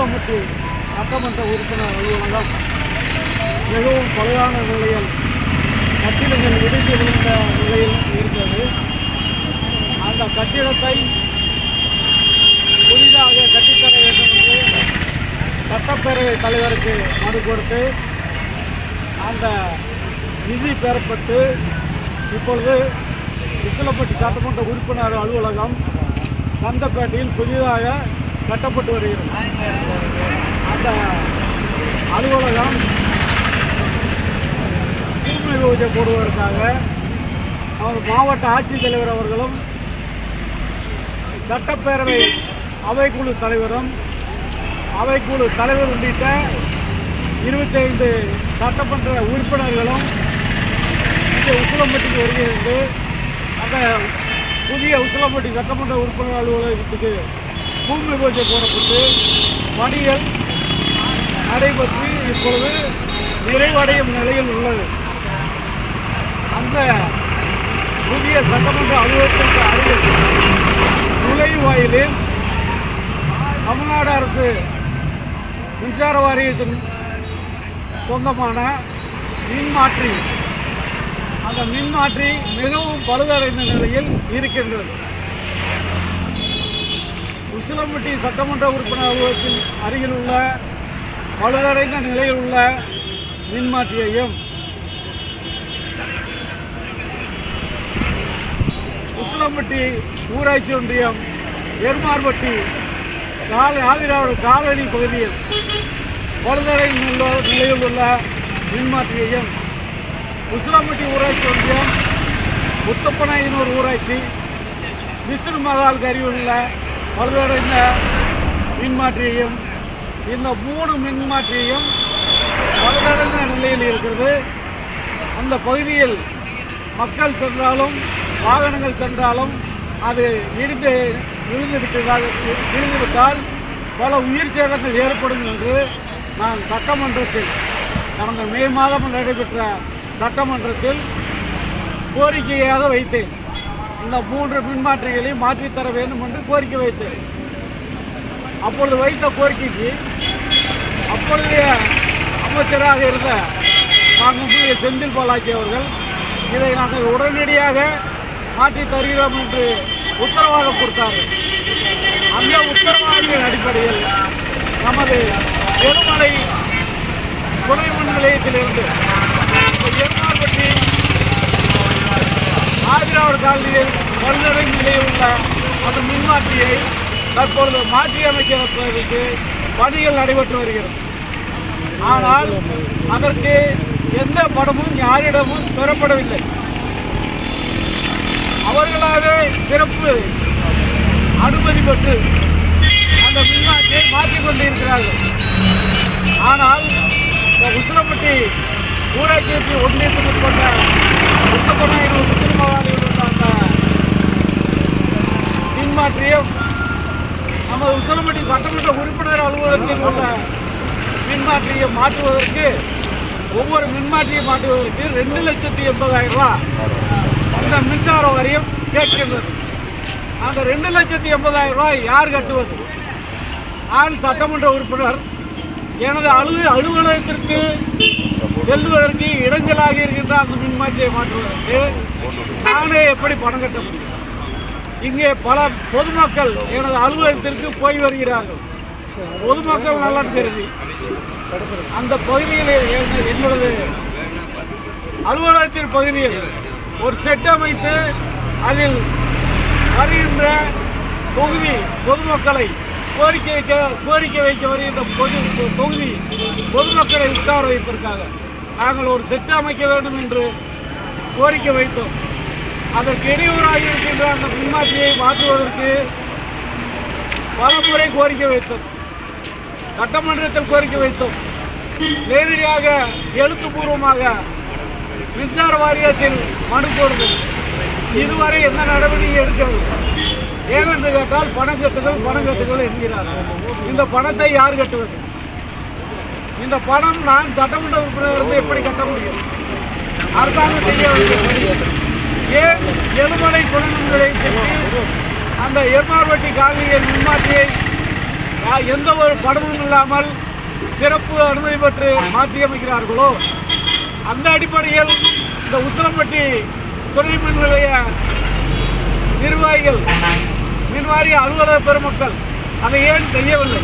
உசிலம்பட்டி சட்டமன்ற உறுப்பினர் அலுவலகம் மிகவும் பழுதான நிலையில் கட்டிடங்கள் இடிந்து விழுந்த நிலையில் இருக்கிறது. அந்த கட்டிடத்தை புதிதாக கட்டித்தர வேண்டும் என்று சட்டப்பேரவை தலைவருக்கு மனு கொடுத்து அந்த நிதி பெறப்பட்டு இப்பொழுது உசிலம்பட்டி சட்டமன்ற உறுப்பினர் அலுவலகம் சந்தப்பேட்டையில் புதிதாக கட்டப்பட்டு வருகிறது. அந்த அலுவலகம் பூமி பூஜை போடுவதற்காக அவர் மாவட்ட ஆட்சித்தலைவர் அவர்களும் சட்டப்பேரவை அவைக்குழு தலைவரும் அவைக்குழு தலைவர் உள்ளிட்ட 25 சட்டமன்ற உறுப்பினர்களும் இங்கே உசிலம்பட்டிக்கு வருகிறது. அந்த புதிய உசிலம்பட்டி சட்டமன்ற உறுப்பினர் அலுவலகத்துக்கு பூமி பூஜை போடப்பட்டு பணிகள் நடைபெற்று இப்பொழுது நிறைவடையும் நிலையில் உள்ளது. அந்த புதிய சட்டமன்ற அலுவலகத்திற்கு அருகில் நுழைவாயிலில் தமிழ்நாடு அரசு மின்சார வாரியத்தின் சொந்தமான மின்மாற்றி, அந்த மின்மாற்றி மிகவும் பழுதடைந்த நிலையில் இருக்கின்றது. உசிலம்பட்டி சட்டமன்ற உறுப்பினர் அலுவலகத்தின் அருகில் உள்ள பழுதடைந்த நிலையில் உள்ள மின்மாற்றியையும் உசிலம்பட்டி ஊராட்சி ஒன்றியம் எருமார்பட்டி ஆதிராவிட காலனி பகுதியில் பழுதடைந்த நிலையில் உள்ள மின்மாற்றியையும் உசிலம்பட்டி ஊராட்சி ஒன்றியம் முத்தப்பனாயினூர் ஊராட்சி விஷ்ணு மகாலுக்கு அருகிலுள்ள பழுதடைந்த மின்மாற்றியையும் இந்த 3 மின்மாற்றியையும் பழுதடைந்த நிலையில் இருக்கிறது. அந்த பகுதியில் மக்கள் சென்றாலும் வாகனங்கள் சென்றாலும் அது விழுந்துவிட்டால் பல உயிர் சேதங்கள் ஏற்படும் என்று நான் சட்டமன்றத்தில் கடந்த மே மாதம் நடைபெற்ற சட்டமன்றத்தில் கோரிக்கையாக வைத்தேன். இந்த 3 மின்மாற்றிகளையும் மாற்றித்தர வேண்டும் என்று கோரிக்கை வைத்தேன். அப்பொழுது வைத்த கோரிக்கைக்கு அப்பொழுதைய அமைச்சராக இருந்த மாண்புமிகு செந்தில் பாலாஜி அவர்கள் இதை நாங்கள் உடனடியாக மாற்றி தருகிறோம் என்று உத்தரவாதம் கொடுத்தார்கள். அந்த உத்தரவாதத்தின் அடிப்படையில் நமது எருமலை துணை மின் நிலையத்திலிருந்து எருமார்பட்டி ஆதிராவிட காலனியில் பழுதடைந்த நிலையில் உள்ள அந்த மின்மாற்றியை தற்பொழுது மாற்றியமைப்பதற்கு பணிகள் நடைபெற்று வருகிறது. ஆனால் அதற்கு எந்த பணமும் யாரிடமும் பெறப்படவில்லை. அவர்களாக சிறப்பு அனுமதி பெற்று அந்த மின்மாற்றியை மாற்றிக் கொண்டிருக்கிறார்கள். ஆனால் இந்த உசிலம்பட்டி ஊராட்சிக்கு ஒன்றியத்துக்கு உட்பட்ட முத்தப்பனாயினூர் விஷ்ணு மகாலில் உள்ள அந்த மின்மாற்றியும் நமது உசிலம்பட்டி சட்டமன்ற உறுப்பினர் அலுவலகத்தில் உள்ள மின்மாற்றியை மாற்றுவதற்கு ஒவ்வொரு மின்மாற்றியை மாற்றுவதற்கு 2,80,000 ரூபாய் அந்த மின்சார வாரியம் கேட்கின்றது. அந்த 2,80,000 ரூபாய் யார் கட்டுவது? நான் சட்டமன்ற உறுப்பினர், எனது அலுவலகத்திற்கு செல்வதற்கு இடைஞ்சலாக இருக்கின்ற அந்த மின்மாற்றியை மாற்றுவதற்கு நானே எப்படி பணம் கட்ட முடியும்? இங்கே பல பொதுமக்கள் எனது அலுவலகத்திற்கு போய் வருகிறார்கள். பொதுமக்கள் நலன் கருதி அந்த பகுதியில் எங்களது அலுவலகத்தின் பகுதியில் ஒரு செட் அமைத்து அதில் வருகின்ற பொதுமக்களை கோரிக்கை வைக்க வருகின்ற தொகுதி பொதுமக்களை உட்கார வைப்பதற்காக நாங்கள் ஒரு செட்டு அமைக்க வேண்டும் என்று கோரிக்கை வைத்தோம். அதற்கு இடையூறாக இருக்கின்ற அந்த மின்மாற்றியை மாற்றுவதற்கு பல முறை கோரிக்கை வைத்தோம். சட்டமன்றத்தில் கோரிக்கை வைத்தோம். நேரடியாக எழுத்துப்பூர்வமாக மின்சார வாரியத்தில் மனு கொடுத்தது. இதுவரை எந்த நடவடிக்கை எடுக்கவில்லை. ஏனென்று கேட்டால் பணம் கட்டுகள் என்கிறார்கள். இந்த பணத்தை யார் கட்டுவது? இந்த பணம் நான் சட்டமன்ற உறுப்பினர் இருந்து எப்படி கட்ட முடியும்? அரசாங்கம் செய்ய வேண்டிய ஏன் எருமலை துணை மின் நிலையத்திற்கு அந்த எருமார்பட்டி காலனியின் மின்மாற்றியை எந்த ஒரு பணமும் இல்லாமல் சிறப்பு அனுமதி பெற்று மாற்றியமைக்கிறார்களோ அந்த அடிப்படையில் இந்த உசிலம்பட்டி துணை மின் நிலைய நிர்வாகிகள் மின்வாரிய அலுவலக பெருமக்கள் அதை ஏன் செய்யவில்லை?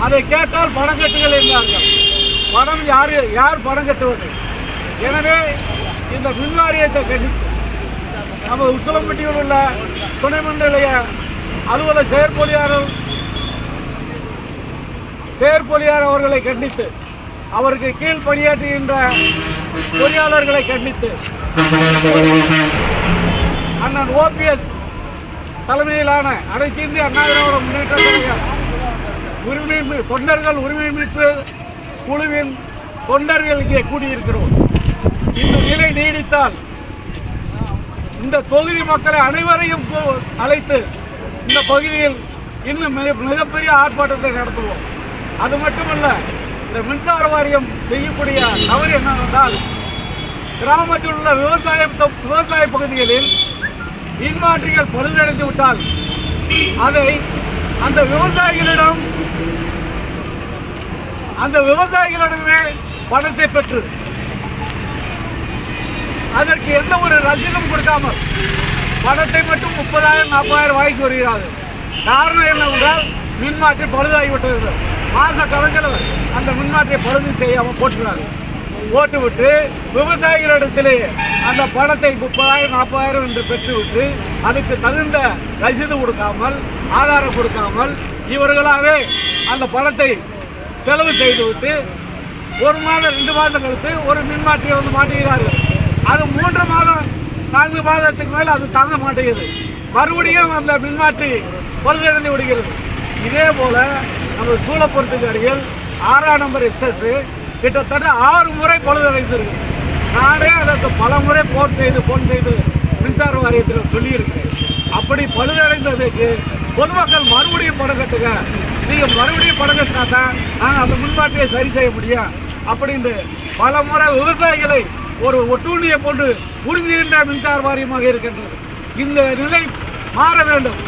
அதை கேட்டால் பணம் கட்டுகள் என்றார்கள். பணம் யார் பணம் கட்டுவது? எனவே இந்த மின்வாரியத்தை கண்டித்து நம்ம உசிலம்பட்டியில் உள்ள துணை மின் நிலைய அலுவலக செயற்பொறியாளர் அவர்களை கண்டித்து, அவருக்கு கீழ் பணியாற்றுகின்ற பொறியாளர்களை கண்டித்து அண்ணன் ஓபிஎஸ் தலைமையிலான அனைத்து இந்திய அண்ணா திராவிட முன்னேற்ற கழக தொண்டர்கள் உரிமை மீட்பு குழுவின் தொண்டர்கள் இங்கே கூடியிருக்கிறோம். இந்த நிலை நீடித்தால் இந்த தொகுதி மக்களை அனைவரையும் அழைத்து இந்த பகுதியில் இன்னும் மிகப்பெரிய ஆர்ப்பாட்டத்தை நடத்துவோம். அது மட்டுமல்ல, இந்த மின்சார வாரியம் செய்யக்கூடிய தவறு என்னவென்றால், கிராமத்தில் உள்ள விவசாய பகுதிகளில் மின்மாற்றிகள் பழுதடைந்து விட்டால் அதை அந்த விவசாயிகளிடமே பணத்தை பெற்று அதற்கு எந்த ஒரு ரசீதும் கொடுக்காமல் பணத்தை மட்டும் 30,000-40,000 வாங்கி வருகிறார்கள். காரணம் என்னவென்றால் மின்மாற்றி பழுதாகிவிட்டது. மாத கணக்கில் அந்த மின்மாற்றியை பழுது செய்யாமல் போட்டுவிட்டு விவசாயிகளிடத்திலே அந்த பணத்தை 30,000-40,000 என்று பெற்றுவிட்டு அதுக்கு தகுந்த ரசீது கொடுக்காமல் ஆதாரம் கொடுக்காமல் இவர்களாகவே அந்த பணத்தை செலவு செய்துவிட்டு 1 மாதம் 2 மாதம் கழித்து ஒரு மின்மாற்றியை மாட்டுகிறார்கள். அது 3 மாதம் 4 மாதத்துக்கு மேலே அது தாங்க மாட்டேங்குது. மறுபடியும் அந்த மின்மாற்றி பழுதடைந்து விடுகிறது. இதே போல நம்ம சூளப்புறத்துக்கு அருகில் 6ஆம் நம்பர் SS கிட்டத்தட்ட 6 முறை பழுதடைந்திருக்கு. நானே அதற்கு பல முறை போன் செய்து மின்சார வாரியத்தில் சொல்லியிருக்கிறேன். அப்படி பழுதடைந்ததுக்கு பொதுமக்கள் மறுபடியும் பணம் கட்டுங்க, நீங்கள் மறுபடியும் பணம் கட்டினா தான் நாங்கள் அந்த மின்மாற்றியை சரி செய்ய முடியும் அப்படின்னு பல முறை விவசாயிகளை ஒரு ஒட்டுண்ணியை போன்று உறிஞ்சுகின்ற மின்சார வாரியமாக இருக்கின்றது. இந்த நிலை மாற வேண்டும்.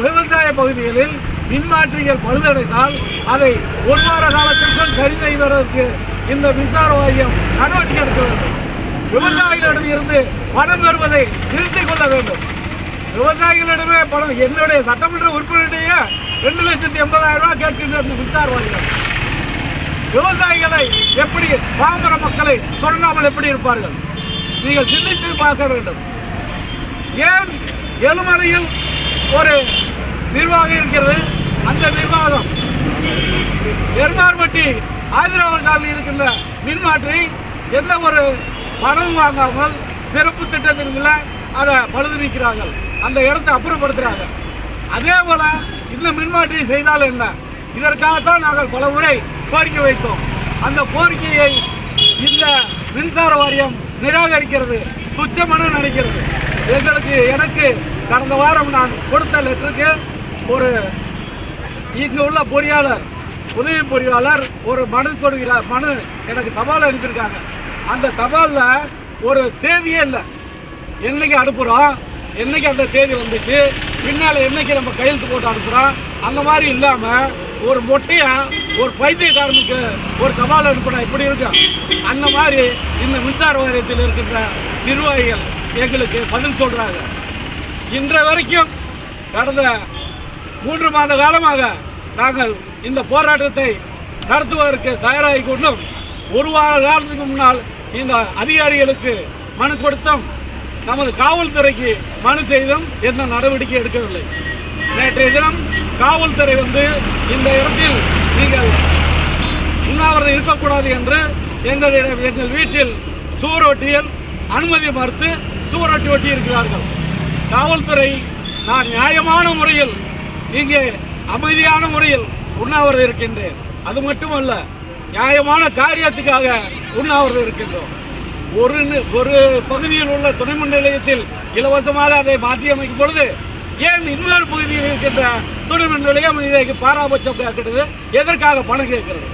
விவசாய பகுதிகளில் மின்மாற்றிகள் பழுதடைந்தால் அதை 1 வார காலத்திற்குள் சரி செய்வதற்கு இந்த மின்சார வாரியம் நடவடிக்கை எடுக்க வேண்டும். விவசாயிகளிடம் இருந்து பணம் பெறுவதை நிறுத்திக் கொள்ள வேண்டும். விவசாயிகளிடமே பணம், என்னுடைய சட்டமன்ற உறுப்பினருடைய 2,80,000 ரூபாய் கேட்கின்ற இந்த மின்சார வாரியம் விவசாயிகளை எப்படி, பாமர மக்களை சொல்லாமல் எப்படி இருப்பார்கள்? நீங்கள் சிந்தித்து பார்க்க வேண்டும். ஏன் எழுமலையில் ஒரு நிர்வாகம் இருக்கிறது, அந்த நிர்வாகம் எருமார்பட்டி ஆதிராவல் இருக்கின்ற மின்மாற்றி எந்த ஒரு பணமும் வாங்காமல் சிறப்பு திட்டத்திற்குள்ள அதை பழுது நீக்கிறார்கள், அந்த இடத்தை அப்புறப்படுத்துகிறாங்க. அதே போல இந்த மின்மாற்றி செய்தால் என்ன? இதற்காகத்தான் நாங்கள் பல முறை கோரிக்கை வைத்தோம். அந்த கோரிக்கையை இந்த மின்சார வாரியம் நிராகரிக்கிறது, துச்சமென நினைக்கிறது. எனக்கு கடந்த வாரம் நான் கொடுத்த லெட்டருக்கு ஒரு இங்கு உள்ள பொறியாளர், உதவி பொறியாளர் ஒரு மனு கொடுக்கிறார். மனு எனக்கு தபால் அனுப்பிச்சிருக்காங்க. அந்த தபாலில் ஒரு தேதியே இல்லை. என்னைக்கு அனுப்புகிறோம், என்னைக்கு அந்த தேதி வந்துச்சு, பின்னால் என்னைக்கு நம்ம கையெழுத்து போட்டு அனுப்புகிறோம், அந்த மாதிரி இல்லாமல் ஒரு மொட்டையாக ஒரு பைத்தியக்காரனுக்கு ஒரு தபால் அனுப்பினா எப்படி இருக்கும், அந்த மாதிரி இந்த மின்சார வாரியத்தில் இருக்கின்ற நிர்வாகிகள் எங்களுக்கு பதில் சொல்கிறாங்க. இன்றைய வரைக்கும் கடந்த 3 மாத காலமாக நாங்கள் இந்த போராட்டத்தை நடத்துவதற்கு தயாராகி கொண்டும் 1 வார காலத்துக்கு முன்னால் இந்த அதிகாரிகளுக்கு மனு கொடுத்தோம். நமது காவல்துறைக்கு மனு செய்தும் எந்த நடவடிக்கை எடுக்கவில்லை. நேற்றைய தினம் காவல்துறை இந்த இடத்தில் நீங்கள் உண்ணாவிரதம் இருக்கக்கூடாது என்று எங்கள் வீட்டில் சுவரொட்டியில் அனுமதி மறுத்து சுவரொட்டி ஒட்டி இருக்கிறார்கள். காவல்துறை நான் நியாயமான முறையில் இங்கே அமைதியான முறையில் உண்ணாவிரதம் இருக்கின்றேன். அது மட்டுமல்ல, நியாயமான காரியத்துக்காக உண்ணாவிரதம் இருக்கின்றோம். ஒரு பகுதியில் உள்ள துணை மின் நிலையத்தில் இலவசமாக அதை மாற்றி அமைக்கும் பொழுது ஏன் இன்னொரு பகுதியில் இருக்கின்ற துணை மின் நிலையம் இதை பாராபட்சம் கேட்கிறது? எதற்காக பணம் கேட்கிறது?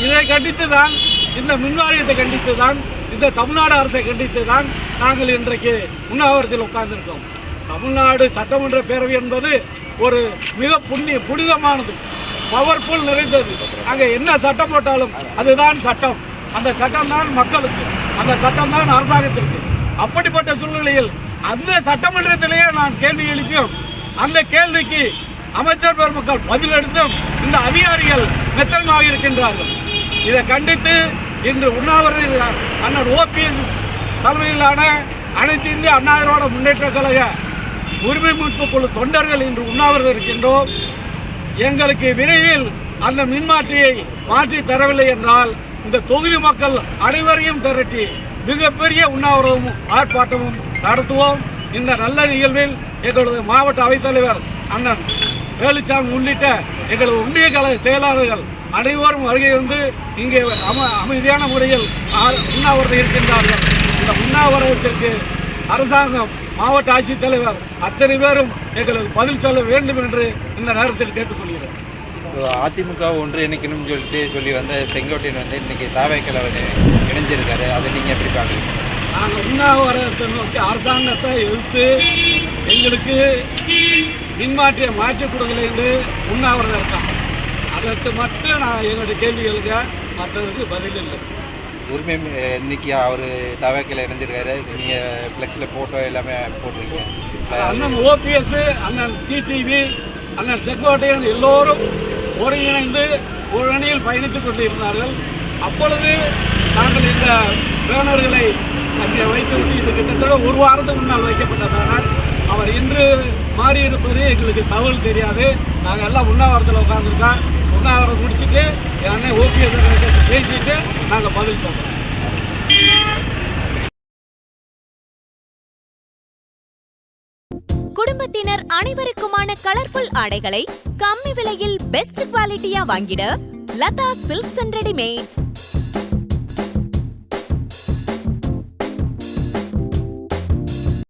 இதை கண்டித்து தான், இந்த மின்வாரியத்தை கண்டித்து தான், இந்த தமிழ்நாடு அரசை கண்டித்து தான் நாங்கள் இன்றைக்கு உண்ணாவிரதத்தில் உட்கார்ந்திருக்கோம். தமிழ்நாடு சட்டமன்ற பேரவை என்பது ஒரு மிக புனிதமானது, பவர்ஃபுல் நிறைந்தது. அங்கே என்ன சட்டம் போட்டாலும் அதுதான் சட்டம். அந்த சட்டம் தான் மக்களுக்கு, அந்த சட்டம் தான் அரசாங்கத்திற்கு. அப்படிப்பட்ட சூழ்நிலையில் அந்த சட்டமன்றத்திலேயே நான் கேள்வி எழுப்பியும் அந்த கேள்விக்கு அமைச்சர் பெருமக்கள் பதிலளித்தும் இந்த அதிகாரிகள் மெத்தனமாக இருக்கின்றார்கள். இதை கண்டித்து இன்று உண்ணாவிரத அண்ணன் ஓபிஎஸ் தலைமையிலான அனைத்து இந்திய அண்ணா திராவிட முன்னேற்ற கழக உரிமை மீட்பு குழு தொண்டர்கள் இன்று உண்ணாவிரதம் இருக்கின்றோம். எங்களுக்கு விரைவில் அந்த மின்மாற்றியை மாற்றி தரவில்லை என்றால் இந்த தொகுதி மக்கள் அனைவரையும் திரட்டி மிகப்பெரிய உண்ணாவிரதமும் ஆர்ப்பாட்டமும் நடத்துவோம். இந்த நல்ல நிகழ்வில் எங்களது மாவட்ட அவைத்தலைவர் அண்ணன் வேலுச்சாமி உள்ளிட்ட எங்களது ஒன்றிய கழக செயலாளர்கள் அனைவரும் வருகை வந்து இங்கே அமைதியான முறையில் உண்ணாவிரதம் இருக்கின்றார்கள். இந்த உண்ணாவிரதத்திற்கு அரசாங்கம், மாவட்ட ஆட்சித்தலைவர் அத்தனை பேரும் எங்களுக்கு பதில் சொல்ல வேண்டும் என்று இந்த நேரத்தில் கேட்டுக்கொள்கிறேன். அதிமுக ஒன்று இணைக்கணும்னு சொல்லி வந்த செங்கோட்டையன் வந்து இன்னைக்கு தாவேக்கல இணைஞ்சிருக்காரு. அதை நீங்கள் எப்படி பார்க்குறீங்க? நாங்கள் உண்ணாவிரதத்தை நோக்கி அரசாங்கத்தை எதிர்த்து எங்களுக்கு மின்மாற்றியை மாற்றி கொடுக்கல என்று உண்ணாவிரதம் இருக்காங்க. அதற்கு மட்டும் நான் எங்களுடைய கேள்விகளுக்கு மற்றதுக்கு பதில் இல்லை. உரிமை இன்னைக்கு அவர் தாவேக்கல இணைஞ்சிருக்காரு. நீங்கள் ஃப்ளெக்ஸில் ஃபோட்டோ எல்லாமே போட்டிருக்கீங்க. அண்ணன் ஓபிஎஸ், அண்ணன் டிடிவி, அண்ணன் செங்கோட்டையன் எல்லோரும் ஒருங்கிணைந்து ஒரு அணியில் பயணித்துக் கொண்டிருந்தார்கள். அப்பொழுது நாங்கள் இந்த பேனர்களை அங்கே வைத்துவிட்டு இது கிட்டத்தட்ட ஒரு வாரத்துக்கு முன்னால் வைக்கப்பட்ட பேனர். அவர் இன்று மாறியிருப்பது எங்களுக்கு தகவல் தெரியாது. நாங்கள் எல்லாம் உண்ணாவிரதத்தில் உட்காந்துருக்கோம். உண்ணாவிரதம் முடிச்சுட்டு என் அண்ணன் ஓபிஎஸ் பேசிட்டு நாங்கள் பதில் சொல்கிறோம். குடும்பத்தினர் அனைவருக்குமான கலர்ஃபுல் ஆடைகளை கம்மி விலையில் பெஸ்ட் குவாலிட்டியா வாங்கிட லதா சில்க்ஸ் அண்ட் ரெடிமேட்ஸ்.